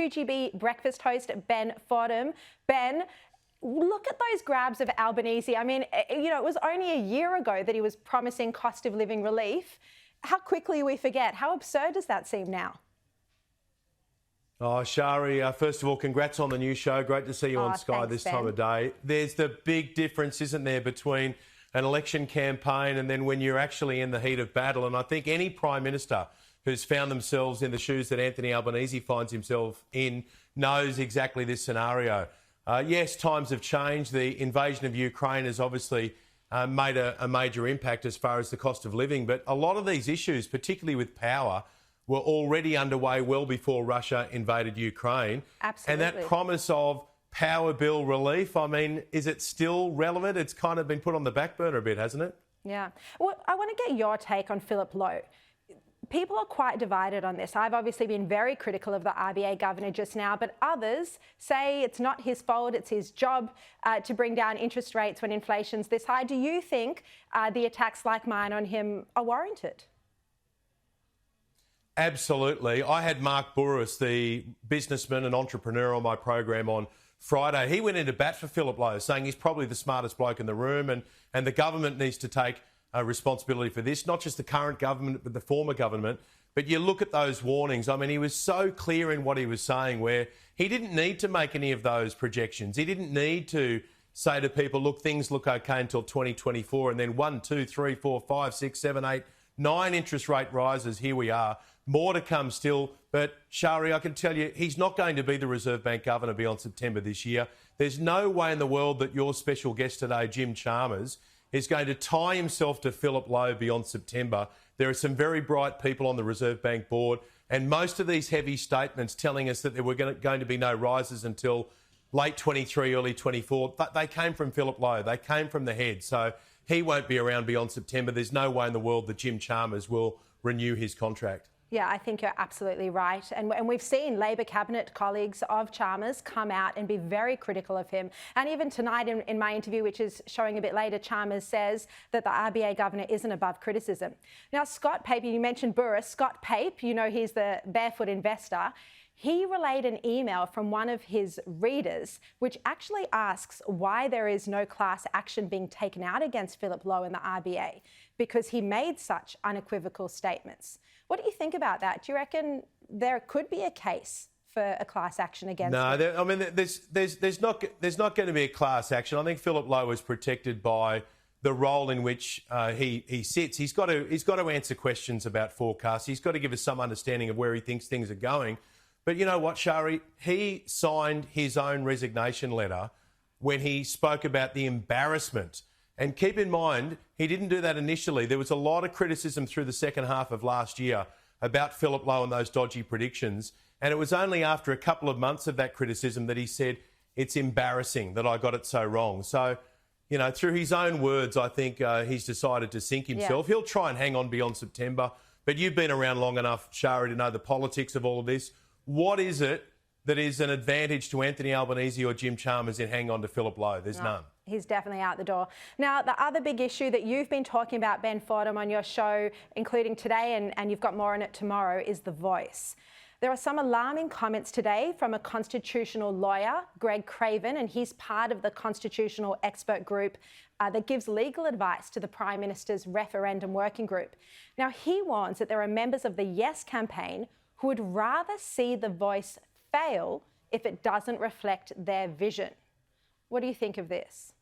2GB breakfast host Ben Fodham. Ben, look at those grabs of Albanese. I mean, it was only a year ago that he was promising cost of living relief. How quickly we forget. How absurd does that seem now? Oh, Shari, first of all, congrats on the new show. Great to see you on Sky this time of day. There's the big difference, isn't there, between an election campaign and then when you're actually in the heat of battle. And I think any Prime Minister who's found themselves in the shoes that Anthony Albanese finds himself in knows exactly this scenario. Yes, times have changed. The invasion of Ukraine has obviously made a major impact as far as the cost of living. But a lot of these issues, particularly with power, were already underway well before Russia invaded Ukraine. Absolutely. And that promise of power bill relief, I mean, is it still relevant? It's kind of been put on the back burner a bit, hasn't it? Yeah. Well, I want to get your take on Philip Lowe. People are quite divided on this. I've obviously been very critical of the RBA governor just now, but others say it's not his fault, it's his job to bring down interest rates when inflation's this high. Do you think the attacks like mine on him are warranted? Absolutely. I had Mark Bouris, the businessman and entrepreneur, on my program on Friday. He went into bat for Philip Lowe, saying he's probably the smartest bloke in the room and the government needs to take responsibility for this, not just the current government, but the former government. But you look at those warnings. I mean, he was so clear in what he was saying, where he didn't need to make any of those projections. He didn't need to say to people, look, things look okay until 2024, and then 1, 2, 3, 4, 5, 6, 7, 8, 9 interest rate rises. Here we are. More to come still. But, Shari, I can tell you, he's not going to be the Reserve Bank governor beyond September this year. There's no way in the world that your special guest today, Jim Chalmers, is going to tie himself to Philip Lowe beyond September. There are some very bright people on the Reserve Bank board, and most of these heavy statements telling us that there were going to be no rises until late 23, early 24, they came from Philip Lowe. They came from the head. So he won't be around beyond September. There's no way in the world that Jim Chalmers will renew his contract. Yeah, I think you're absolutely right. And we've seen Labor cabinet colleagues of Chalmers come out and be very critical of him. And even tonight in my interview, which is showing a bit later, Chalmers says that the RBA governor isn't above criticism. Now, Scott Pape, you mentioned Bouris. Scott Pape, he's the barefoot investor. He relayed an email from one of his readers which actually asks why there is no class action being taken out against Philip Lowe and the RBA, because he made such unequivocal statements. What do you think about that? Do you reckon there could be a case for a class action against him? No, I mean, there's not going to be a class action. I think Philip Lowe is protected by the role in which he sits. He's got to answer questions about forecasts. He's got to give us some understanding of where he thinks things are going. But you know what, Shari? He signed his own resignation letter when he spoke about the embarrassment. And keep in mind, he didn't do that initially. There was a lot of criticism through the second half of last year about Philip Lowe and those dodgy predictions. And it was only after a couple of months of that criticism that he said, it's embarrassing that I got it so wrong. So, through his own words, I think he's decided to sink himself. Yeah. He'll try and hang on beyond September. But you've been around long enough, Shari, to know the politics of all of this. What is it that is an advantage to Anthony Albanese or Jim Chalmers in hanging on to Philip Lowe? There's none. He's definitely out the door. Now, the other big issue that you've been talking about, Ben Fodham, on your show, including today, and you've got more on it tomorrow, is The Voice. There are some alarming comments today from a constitutional lawyer, Greg Craven, and he's part of the constitutional expert group that gives legal advice to the Prime Minister's referendum working group. Now, he warns that there are members of the Yes campaign who would rather see The Voice fail if it doesn't reflect their vision. What do you think of this?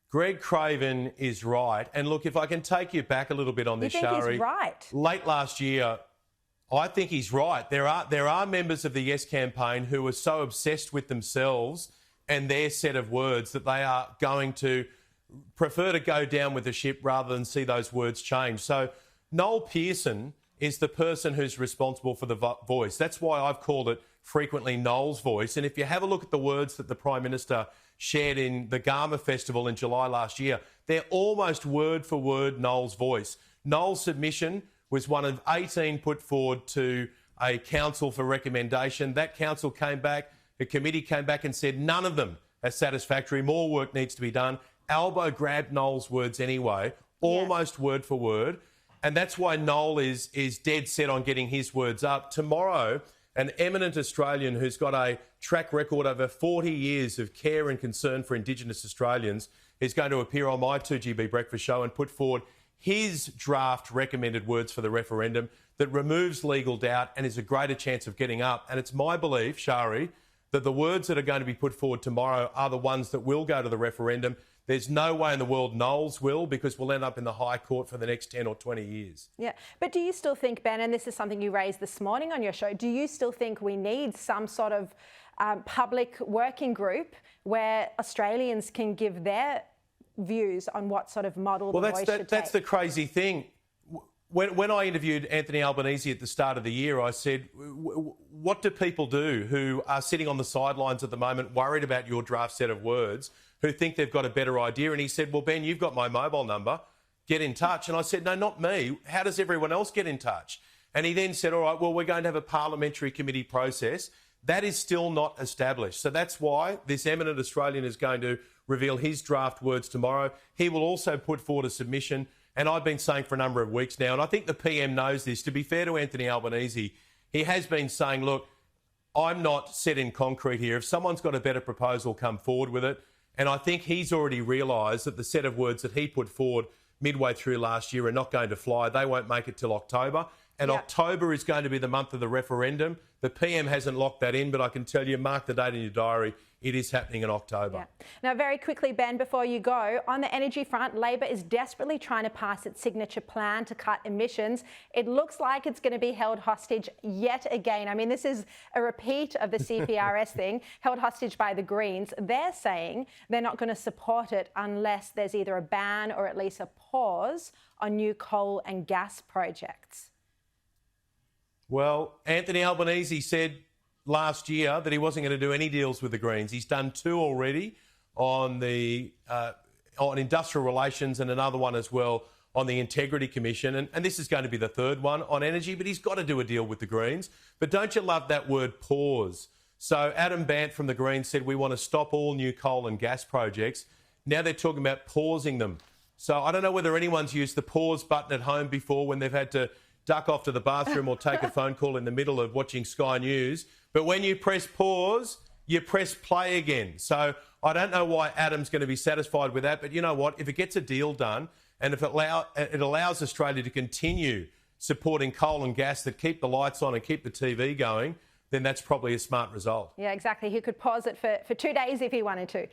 Greg Craven is right. And look, if I can take you back a little bit on this, Shari. You think he's right? Late last year, I think he's right. There are members of the Yes campaign who are so obsessed with themselves and their set of words that they are going to prefer to go down with the ship rather than see those words change. So Noel Pearson is the person who's responsible for The Voice. That's why I've called it frequently Noel's Voice. And if you have a look at the words that the Prime Minister shared in the Garma Festival in July last year, they're almost word for word Noel's voice. Noel's submission was one of 18 put forward to a council for recommendation. That council came back, the committee came back and said none of them are satisfactory, more work needs to be done. Albo grabbed Noel's words anyway, almost word for word. And that's why Noel is dead set on getting his words up. Tomorrow, an eminent Australian who's got a track record over 40 years of care and concern for Indigenous Australians, is going to appear on my 2GB Breakfast Show and put forward his draft recommended words for the referendum that removes legal doubt and is a greater chance of getting up. And it's my belief, Shari, that the words that are going to be put forward tomorrow are the ones that will go to the referendum. There's no way in the world Knowles will, because we'll end up in the High Court for the next 10 or 20 years. Yeah, but do you still think, Ben, and this is something you raised this morning on your show, do you still think we need some sort of public working group where Australians can give their views on what sort of model the voice should take? That's the crazy thing. When I interviewed Anthony Albanese at the start of the year, I said, what do people do who are sitting on the sidelines at the moment, worried about your draft set of words, who think they've got a better idea? And he said, well, Ben, you've got my mobile number. Get in touch. And I said, no, not me. How does everyone else get in touch? And he then said, all right, well, we're going to have a parliamentary committee process. That is still not established. So that's why this eminent Australian is going to reveal his draft words tomorrow. He will also put forward a submission. And I've been saying for a number of weeks now, and I think the PM knows this, to be fair to Anthony Albanese, he has been saying, look, I'm not set in concrete here. If someone's got a better proposal, come forward with it. And I think he's already realised that the set of words that he put forward midway through last year are not going to fly. They won't make it till October. And October is going to be the month of the referendum. The PM hasn't locked that in, but I can tell you, mark the date in your diary, it is happening in October. Yeah. Now, very quickly, Ben, before you go, on the energy front, Labor is desperately trying to pass its signature plan to cut emissions. It looks like it's going to be held hostage yet again. I mean, this is a repeat of the CPRS thing, held hostage by the Greens. They're saying they're not going to support it unless there's either a ban or at least a pause on new coal and gas projects. Well, Anthony Albanese said last year that he wasn't going to do any deals with the Greens. He's done two already on the on industrial relations and another one as well on the Integrity Commission. And this is going to be the third one on energy, but he's got to do a deal with the Greens. But don't you love that word pause? So Adam Bandt from the Greens said we want to stop all new coal and gas projects. Now they're talking about pausing them. So I don't know whether anyone's used the pause button at home before when they've had to duck off to the bathroom or take a phone call in the middle of watching Sky News. But when you press pause, you press play again. So I don't know why Adam's going to be satisfied with that. But you know what? If it gets a deal done and if it allows Australia to continue supporting coal and gas that keep the lights on and keep the TV going, then that's probably a smart result. Yeah, exactly. He could pause it for 2 days if he wanted to.